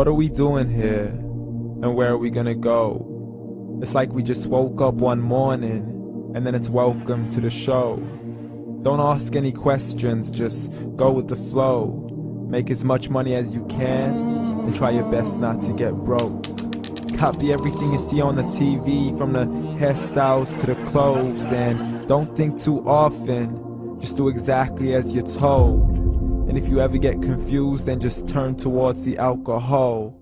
What are we doing here? And where are we gonna go? It's like we just woke up one morning and then it's welcome to the show. Don't ask any questions, just go with the flow. Make as much money as you can and try your best not to get broke. Copy everything you see on the TV, from the hairstyles to the clothes, and don't think too often, just do exactly as you're told. And if you ever get confused, then just turn towards the alcohol.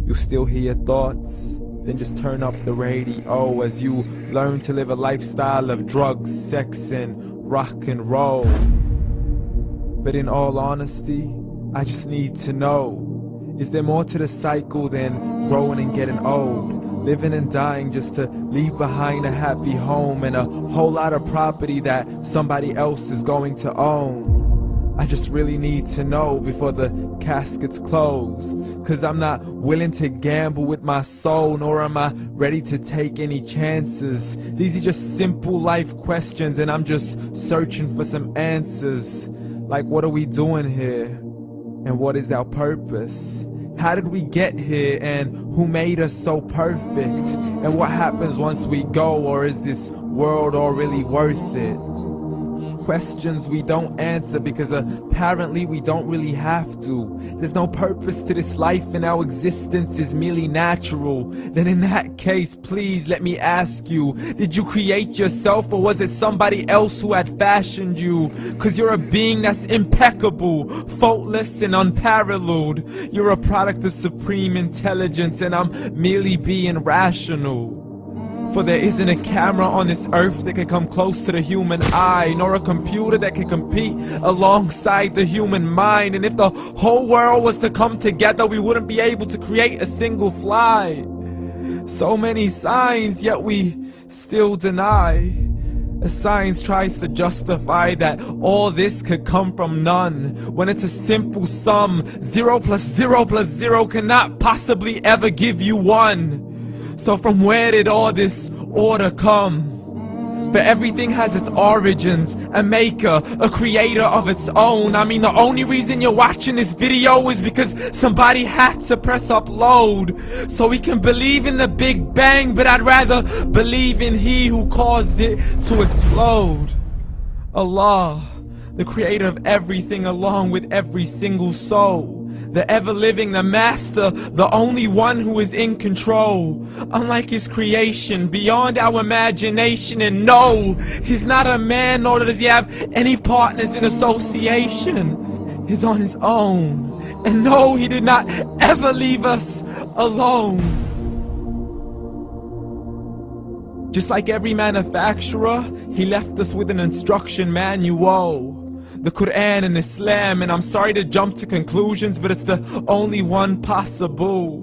You'll still hear your thoughts, then just turn up the radio as you learn to live a lifestyle of drugs, sex, and rock and roll. But in all honesty, I just need to know, is there more to the cycle than growing and getting old? Living and dying just to leave behind a happy home and a whole lot of property that somebody else is going to own. I just really need to know before the casket's closed, 'cause I'm not willing to gamble with my soul, nor am I ready to take any chances. These are just simple life questions and I'm just searching for some answers. Like, what are we doing here? And what is our purpose? How did we get here, and who made us so perfect? And what happens once we go, or is this world all really worth it? Questions we don't answer because apparently we don't really have to. There's no purpose to this life and our existence is merely natural. Then in that case, please let me ask you, did you create yourself, or was it somebody else who had fashioned you? 'Cause you're a being that's impeccable, faultless and unparalleled. You're a product of supreme intelligence and I'm merely being rational. For there isn't a camera on this earth that can come close to the human eye, nor a computer that can compete alongside the human mind. And if the whole world was to come together, we wouldn't be able to create a single fly. So many signs, yet we still deny. As science tries to justify that all this could come from none, when it's a simple sum. 0 plus 0 plus 0 cannot possibly ever give you 1. So from where did all this order come? But everything has its origins, a maker, a creator of its own. I mean, the only reason you're watching this video is because somebody had to press upload. So we can believe in the Big Bang, but I'd rather believe in He who caused it to explode. Allah, the creator of everything along with every single soul. The ever-living, the master, the only one who is in control. Unlike his creation, beyond our imagination. And no, he's not a man, nor does he have any partners in association. He's on his own. And no, he did not ever leave us alone. Just like every manufacturer, he left us with an instruction manual. The Quran and Islam, and I'm sorry to jump to conclusions, but it's the only one possible.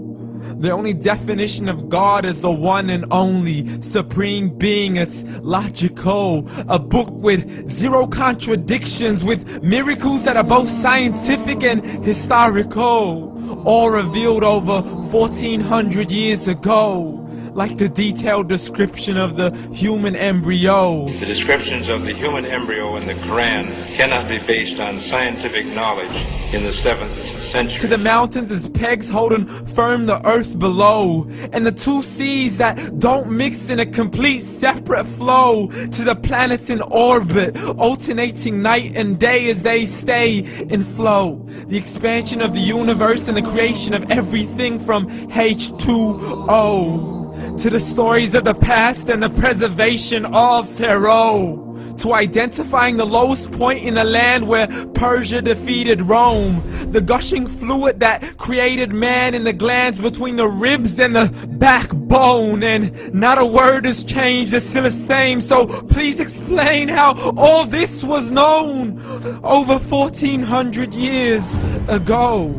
The only definition of God is the one and only supreme being. It's logical, a book with 0 contradictions, with miracles that are both scientific and historical, all revealed over 1400 years ago. Like the detailed description of the human embryo. The descriptions of the human embryo in the Quran cannot be based on scientific knowledge in the 7th century. To the mountains as pegs holding firm the earth below, and the 2 seas that don't mix in a complete separate flow. To the planets in orbit, alternating night and day as they stay in flow. The expansion of the universe and the creation of everything from H2O. To the stories of the past and the preservation of Pharaoh. To identifying the lowest point in the land where Persia defeated Rome. The gushing fluid that created man in the glands between the ribs and the backbone. And not a word has changed, it's still the same. So please explain how all this was known over 1400 years ago.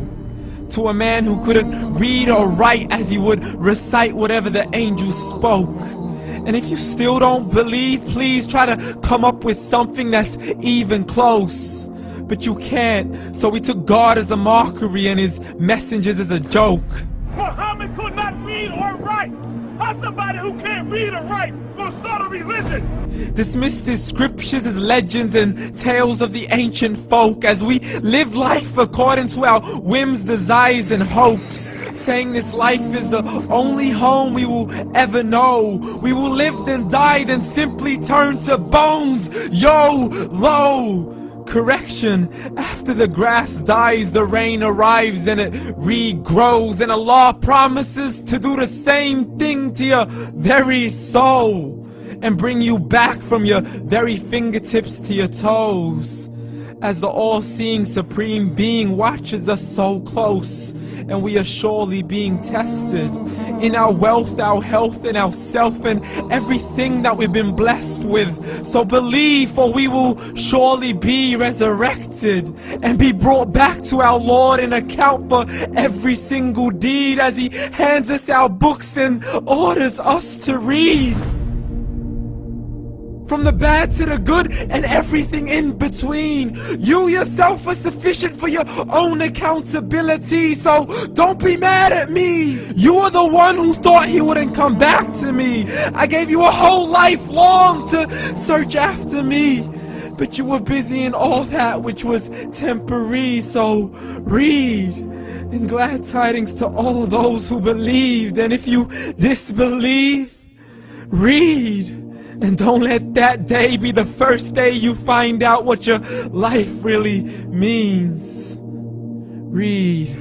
To a man who couldn't read or write, as he would recite whatever the angels spoke. And if you still don't believe, please try to come up with something that's even close. But you can't, so we took God as a mockery and his messengers as a joke. Muhammad could not read or write. How somebody who can't read or write gonna start a religion? Dismissed his scriptures as legends and tales of the ancient folk, as we live life according to our whims, desires, and hopes. saying this life is the only home we will ever know. We will live then die, then simply turn to bones. YOLO! Correction, after the grass dies, the rain arrives and it regrows, and Allah promises to do the same thing to your very soul and bring you back from your very fingertips to your toes, as the all-seeing supreme being watches us so close, and we are surely being tested in our wealth, our health, and our self, and everything that we've been blessed with. So believe, for we will surely be resurrected and be brought back to our Lord and account for every single deed, as He hands us our books and orders us to read. From the bad to the good and everything in between. You yourself are sufficient for your own accountability, so don't be mad at me. You are the one who thought He wouldn't come back to me. I gave you a whole life long to search after me, but you were busy in all that which was temporary. So read, and glad tidings to all those who believed. And if you disbelieve, read. And don't let that day be the first day you find out what your life really means. Read.